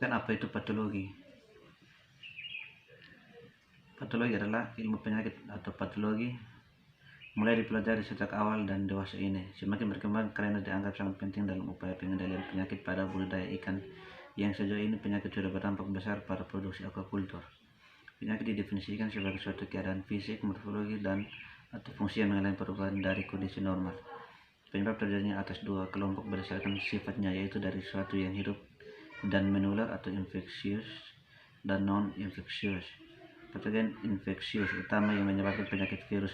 Dan apa itu patologi? Patologi adalah ilmu penyakit atau patologi mulai dipelajari sejak awal dan dewasa ini. Semakin berkembang karena dianggap sangat penting dalam upaya pengendalian penyakit pada budidaya ikan yang sejauh ini penyakit sudah berdampak besar pada produksi aquaculture. Penyakit didefinisikan sebagai suatu keadaan fisik, morfologi, dan atau fungsi yang mengalami perubahan dari kondisi normal. Penyebab terjadinya atas dua kelompok berdasarkan sifatnya, yaitu dari suatu yang hidup dan menular atau infeksius dan non-infeksius. Patogen infeksius utama yang menyebabkan penyakit virus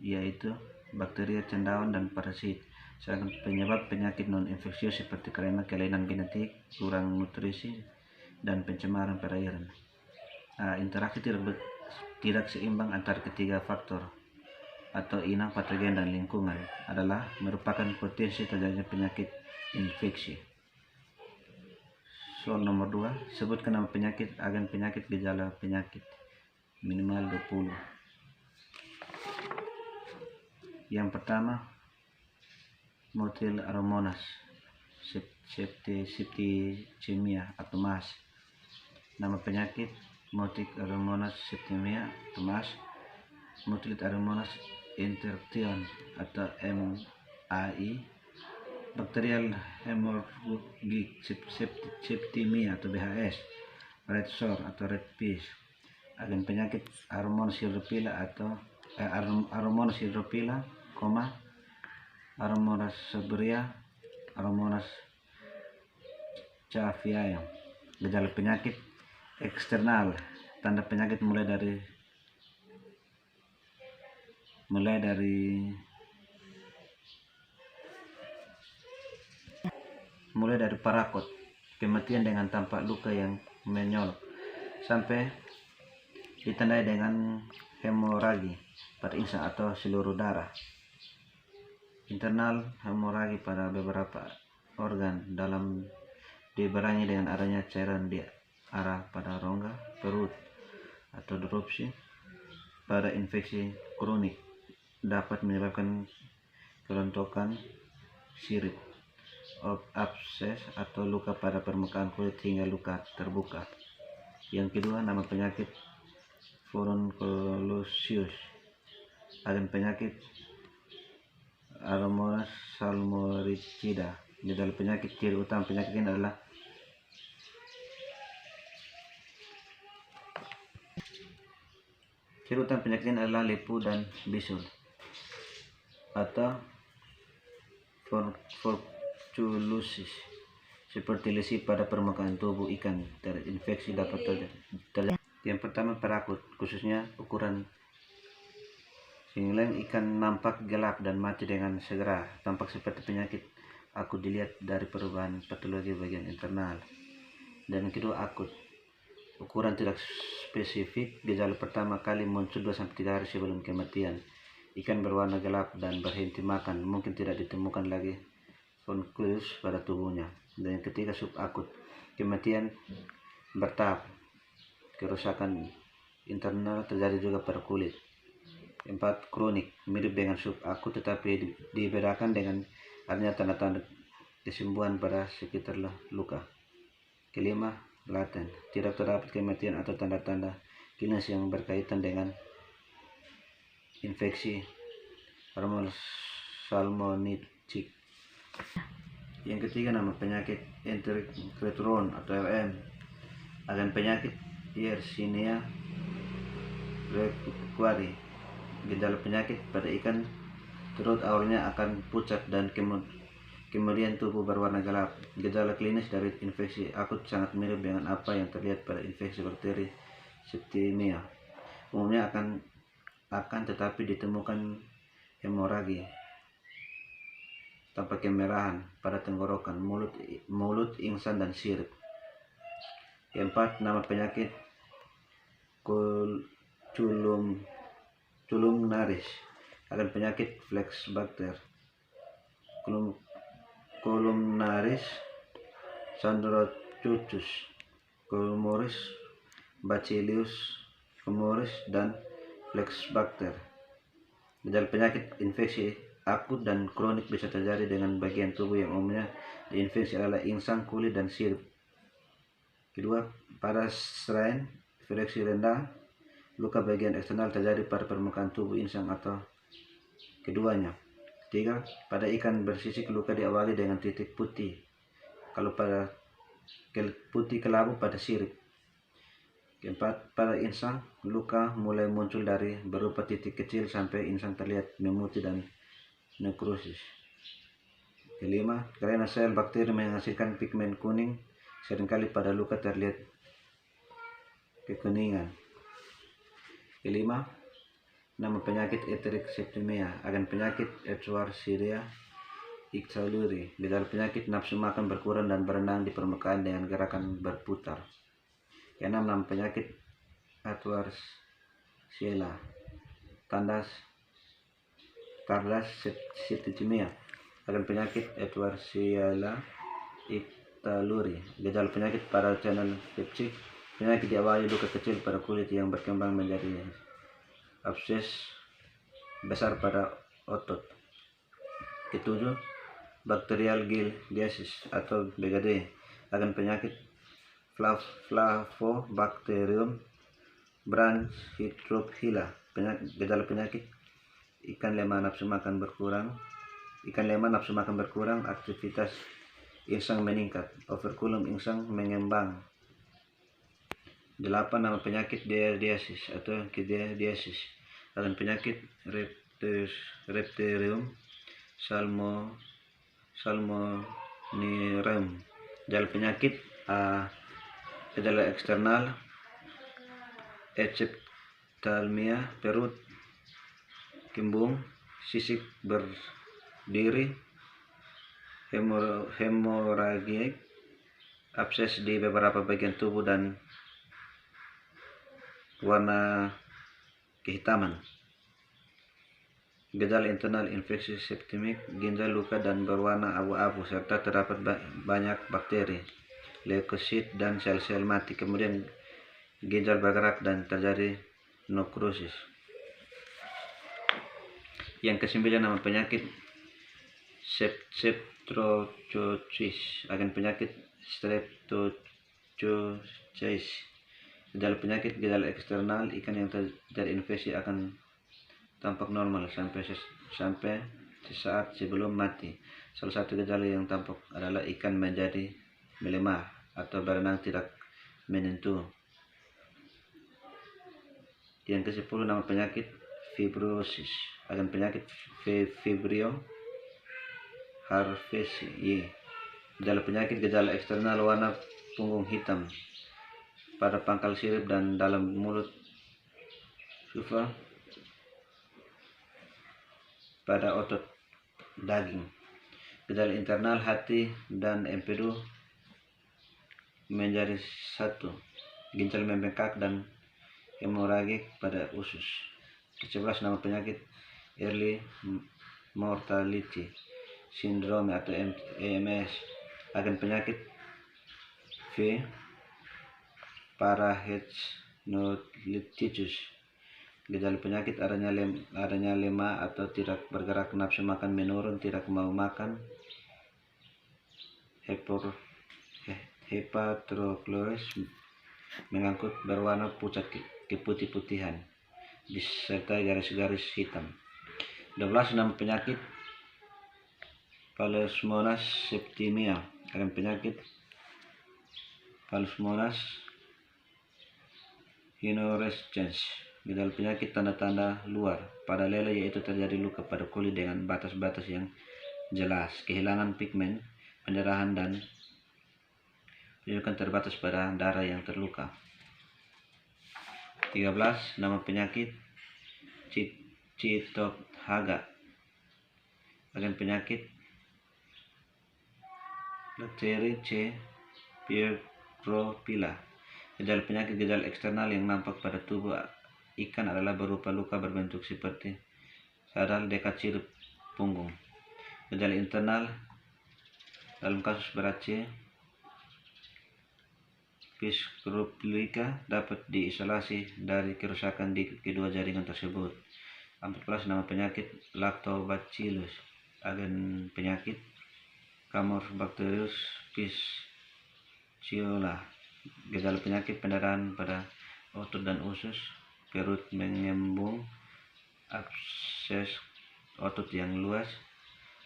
yaitu bakteri, cendawan, dan parasit. Sedangkan penyebab penyakit non-infeksius seperti karena kelainan genetik, kurang nutrisi, dan pencemaran perairan. Interaksi tidak seimbang antara ketiga faktor atau inang, patogen, dan lingkungan adalah merupakan potensi terjadinya penyakit infeksi. Soal nomor 2, sebutkan nama penyakit, agen penyakit, gejala penyakit. Minimal 20. Yang pertama, Motilaromonas septicemia atau MAS. Nama penyakit Motilaromonas septicemia atau MAS. Motilaromonas intertion atau MAI. Bacterial hemorrhagic septicemia atau BHS. Red sore atau red fish. Agen penyakit Aromonas hydrophila atau Aromonas hydrophila, Aromonas seborrhea, Aromonas chaviae. Gejala penyakit eksternal. Tanda penyakit mulai dari parakot, kematian dengan tampak luka yang menyolok, sampai ditandai dengan hemoragi pada insan atau seluruh darah. Internal hemoragi pada beberapa organ dalam dibarengi dengan adanya cairan di arah pada rongga perut atau dropsy. Pada infeksi kronik dapat menyebabkan kerontokan sirip, abses atau luka pada permukaan kulit hingga luka terbuka. Yang kedua, nama penyakit Furunculosis. Agen penyakit Aromonas salmonellida. Gejala penyakit, ciri utama penyakit ini adalah lepu dan bisul atau furunculosis, seperti lesi pada permukaan tubuh ikan terinfeksi dapat terjadi. Yang pertama, perakut, khususnya ukuran sehingga ikan nampak gelap dan mati dengan segera. Tampak seperti penyakit akut dilihat dari perubahan patologi bagian internal. Dan yang kedua, akut, ukuran tidak spesifik. Gejala pertama kali muncul 2-3 hari sebelum kematian. Ikan berwarna gelap dan berhenti makan, mungkin tidak ditemukan lagi furunculus pada tubuhnya. Dan yang ketiga, subakut, kematian bertahap. Kerusakan internal terjadi juga pada kulit. 4. Kronik, mirip dengan subakut tetapi dibedakan dengan adanya tanda-tanda kesembuhan pada sekitar luka. Kelima, laten, tidak terdapat kematian atau tanda-tanda klinis yang berkaitan dengan infeksi Aromonas salmonellitis. Yang ketiga, nama penyakit Enterocolitis atau LM. Agen penyakit Yersinia requari. Gejala penyakit pada ikan turut awalnya akan pucat dan kemudian tubuh berwarna gelap. Gejala klinis dari infeksi akut sangat mirip dengan apa yang terlihat pada infeksi bakteri septicemia. Umumnya akan tetapi ditemukan hemoragi tanpa kemerahan pada tenggorokan, mulut, ingsan, dan sirip. Yang 4. Nama penyakit columnaris. Agen penyakit Flexbacter, columnaris chondrochuchus, Columnoris bacillus, Columnoris, dan Flexbacter. Gejala penyakit infeksi akut dan kronik bisa terjadi dengan bagian tubuh yang umumnya diinfeksi adalah insang, kulit, dan sirip. Kedua, pada selain freksi rendah, luka bagian eksternal terjadi pada permukaan tubuh insan atau keduanya. Ketiga, pada ikan bersisik luka diawali dengan titik putih, kalau pada putih kelabu pada sirip. Keempat, pada insang luka mulai muncul dari berupa titik kecil sampai insang terlihat memutih dan nekrosis. Kelima, karena sel bakteri menghasilkan pigmen kuning, seringkali pada luka terlihat kekuningan. Kelima, nama penyakit erythrocytemia, agen penyakit Escherichia coli. Gejala penyakit nafsu makan berkurang dan berenang di permukaan dengan gerakan berputar. Keenam, nama penyakit Escherichia tardas septicemia, agen penyakit Escherichia coli. Gejala penyakit pada channel peptic, penyakit diawali luka kecil pada kulit yang berkembang menjadi abses besar pada otot. Ketujuh, Bacterial gill disease atau BGD, agen penyakit Flavobacterium brachyhydrophila. Gejala penyakit ikan lema nafsu makan berkurang, aktivitas insang meningkat, operculum insang mengembang. 8. Nama penyakit giardiasis atau giardiasis, agen penyakit Repterium salmoninarum. Gejala penyakit gejala eksternal eccipithalmia, perut kembung, sisik berdiri, hemoragik, abses di beberapa bagian tubuh dan warna kehitaman. Gejala internal infeksi septemik, ginjal luka dan berwarna abu-abu serta terdapat banyak bakteri, leukosit dan sel-sel mati. Kemudian ginjal bergerak dan terjadi nekrosis. Yang kesembilan, nama penyakit Streptococcus, agen penyakit Streptococcus. Gejala penyakit gejala eksternal, ikan yang terinfeksi akan tampak normal sampai sesaat sebelum mati. Salah satu gejala yang tampak adalah ikan menjadi melemah atau berenang tidak menentu. Yang ke-10, nama penyakit fibrosis, agen penyakit Vibrio harvesii. Gejala penyakit gejala eksternal, warna punggung hitam pada pangkal sirip dan dalam mulut, sufa pada otot daging. Gejala internal, hati dan empedu menjadi satu, ginjal membengkak dan hemoragik pada usus. Ke-11, nama penyakit early mortality syndrome atau EMS, agen penyakit V. parahexnolyticus. Gejala penyakit adanya lema atau tidak bergerak, nafsu makan menurun, tidak mau makan, hepatochloris mengangkut, berwarna pucat keputih-putihan, disertai garis-garis hitam. 12, nama penyakit Plasmonas septimia, agen penyakit Plasmonas rhinorhescens. Gejala penyakit tanda-tanda luar pada lele yaitu terjadi luka pada kulit dengan batas-batas yang jelas, kehilangan pigmen, pendarahan dan penunjukan terbatas pada darah yang terluka. 13, nama penyakit Cytophaga, agen penyakit bakteri C. pyrgropila. Gejala penyakit gejala eksternal yang nampak pada tubuh ikan adalah berupa luka berbentuk seperti sadal dekat sirip punggung. Gejala internal dalam kasus berat C. pyrgropilica dapat diisolasi dari kerusakan di kedua jaringan tersebut. 14, nama penyakit Lactobacillus, agen penyakit Campylobacterius fissiola. Gejala penyakit pendarahan pada otot dan usus, perut mengembung, akses otot yang luas,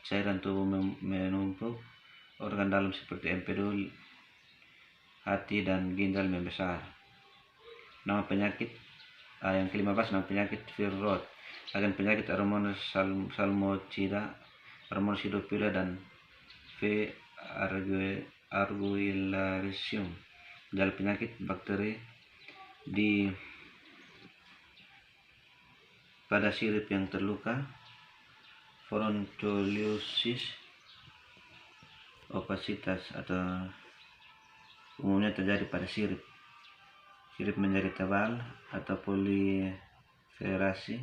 cairan tubuh menumpuk, organ dalam seperti empedu, hati dan ginjal membesar. Nama penyakit yang ke-15, nama penyakit Virot. Agen penyakit hormon salmonida, hormon sidopila dan V. arguellarium. Gejala penyakit bakteri pada sirip yang terluka, frontolysis, opasitas atau umumnya terjadi pada sirip menjadi tebal atau proliferasi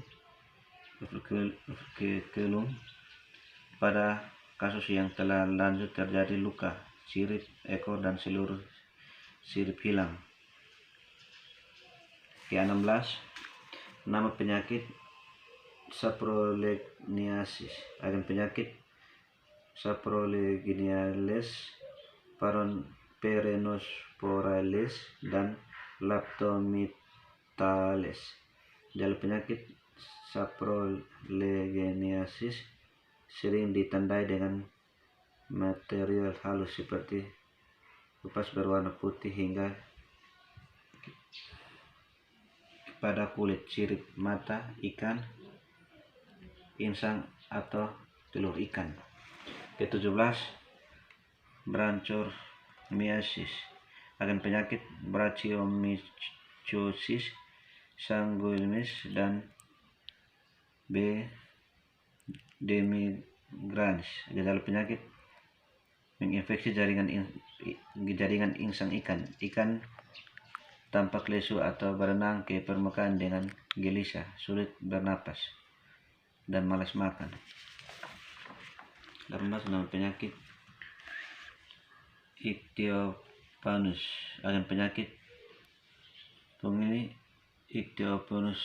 operculum. Pada kasus yang telah lanjut terjadi luka sirip, ekor dan seluruh sirip hilang. Ke-16, nama penyakit saprolegniasis. Agen penyakit saprolegniales, peronosporales dan leptomitales. Gejala penyakit saprolegniasis sering ditandai dengan material halus seperti kupas berwarna putih hingga pada kulit, sirip, mata ikan, insang atau telur ikan. Ke-17, branchiomycosis. Agen penyakit branchiomycosis sanguinis dan B. demigranis. Gejala penyakit menginfeksi jaringan insang ikan tampak lesu atau berenang ke permukaan dengan gelisah, sulit bernapas, dan malas makan. 18, nama penyakit Ichthyophilus. Agen penyakit pungli Ichthyophilus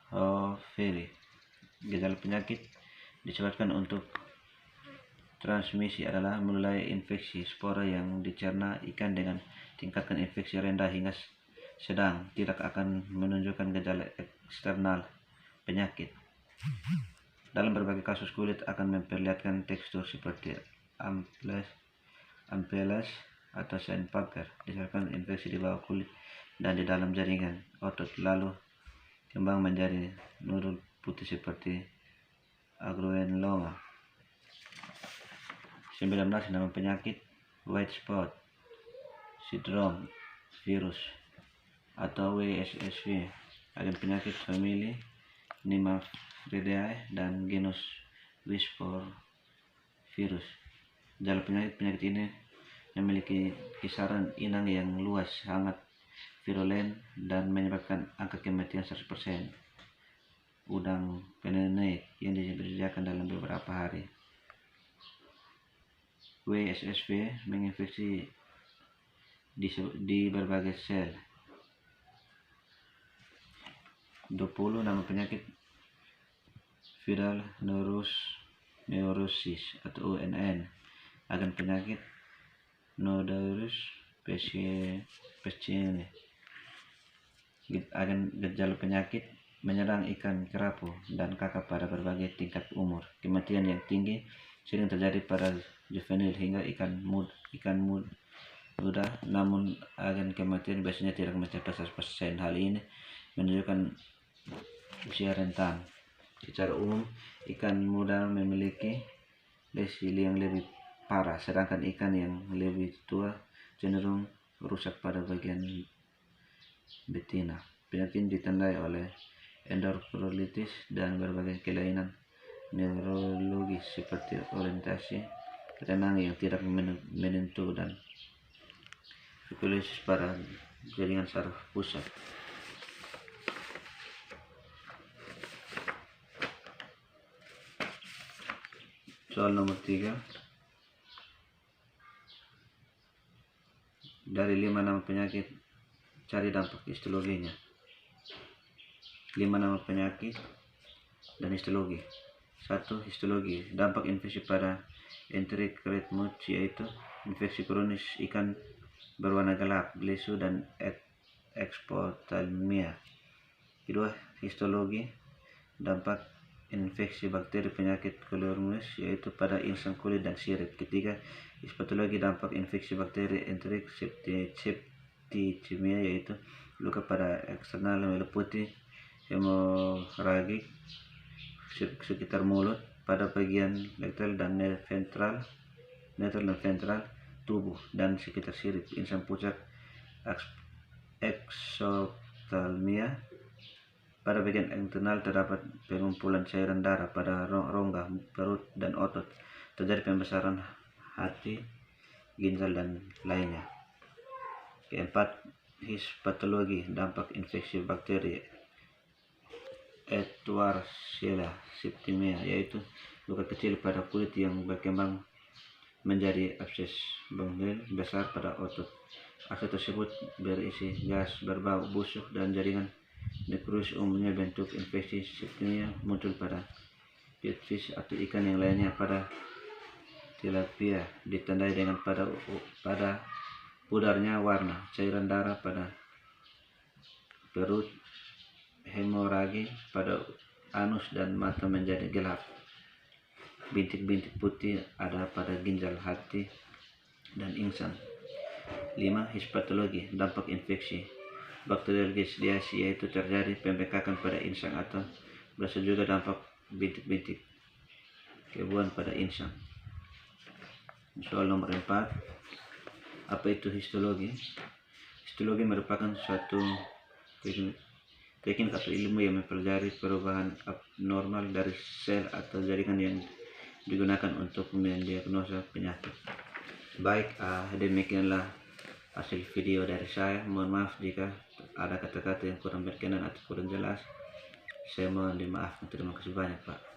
hofferi. Gejala penyakit disebabkan untuk transmisi adalah mulai infeksi spora yang dicerna ikan dengan tingkatkan infeksi rendah hingga sedang, tidak akan menunjukkan gejala eksternal penyakit. Dalam berbagai kasus kulit akan memperlihatkan tekstur seperti ampellas atau sandpaper disebabkan infeksi di bawah kulit dan di dalam jaringan otot, lalu kembang menjadi nodul putih seperti agranuloma. 19, nama penyakit white spot syndrome virus atau WSSV. Agen penyakit famili Nemaphridae dan genus Wisper virus. Gejala penyakit ini memiliki kisaran inang yang luas, sangat virulen dan menyebabkan angka kematian 100%. Udang pneumonia yang disediakan dalam beberapa hari. WSSV menginfeksi di berbagai sel. 20, nama penyakit viral neurosis atau UNN. Agen penyakit Nodovirus pescieni. Agen gejala penyakit menyerang ikan kerapu dan kakap pada berbagai tingkat umur. Kematian yang tinggi sering terjadi pada juvenil hingga ikan muda, namun agen kematian biasanya tidak mencapai 100%. Hal ini menunjukkan usia rentan. Secara umum, ikan muda memiliki lesi yang lebih parah, sedangkan ikan yang lebih tua cenderung rusak pada bagian betina. Penyakit ditandai oleh endokrolitis dan berbagai kelainan neurologis seperti orientasi renang yang tidak menentu dan fibrosis pada jaringan saraf pusat. Soal nomor 3. Dari 5 nama penyakit, cari dampak histologinya. 5 nama penyakit dan histologi. 1. Histologi. Dampak infeksi pada enterocrite mood, yaitu infeksi kronis ikan berwarna gelap, glisu, dan ekspotalmia. Kedua, histologi, dampak infeksi bakteri penyakit Chloromus yaitu pada insang kulit dan sirip. Ketiga, histopatologi, dampak infeksi bakteri enterik septicemia yaitu luka pada eksternal meliputi hemoragik sekitar mulut, pada bagian lateral dan ventral tubuh dan sekitar sirip. Insang pucat exophthalmia, pada bagian internal terdapat pengumpulan cairan darah pada rongga, perut, dan otot. Terjadi pembesaran hati, ginjal, dan lainnya. Keempat, histopatologi, dampak infeksi bakteri Ewardshella septicemia yaitu luka kecil pada kulit yang berkembang menjadi abses bengkel besar pada otot. Abses tersebut berisi gas berbau busuk dan jaringan nekrosis. Umumnya bentuk infeksi septicemia muncul pada pitfish atau ikan yang lainnya. Pada tilapia ditandai dengan pada pudarnya warna, cairan darah pada perut, hemoragi pada anus dan mata menjadi gelap. Bintik-bintik putih ada pada ginjal, hati, dan insang. 5. Histopatologi, dampak infeksi bakterial gisdiasi yaitu terjadi pembengkakan pada insang atau bisa juga dampak bintik-bintik kebuan pada insang. Soal nomor 4. Apa itu histologi? Histologi merupakan suatu teknik atau ilmu yang mempelajari perubahan abnormal dari sel atau jaringan yang digunakan untuk mendiagnosa penyakit. Baik, demikianlah hasil video dari saya. Mohon maaf jika ada kata-kata yang kurang berkenan atau kurang jelas. Saya mohon dimaafkan. Terima kasih banyak, Pak.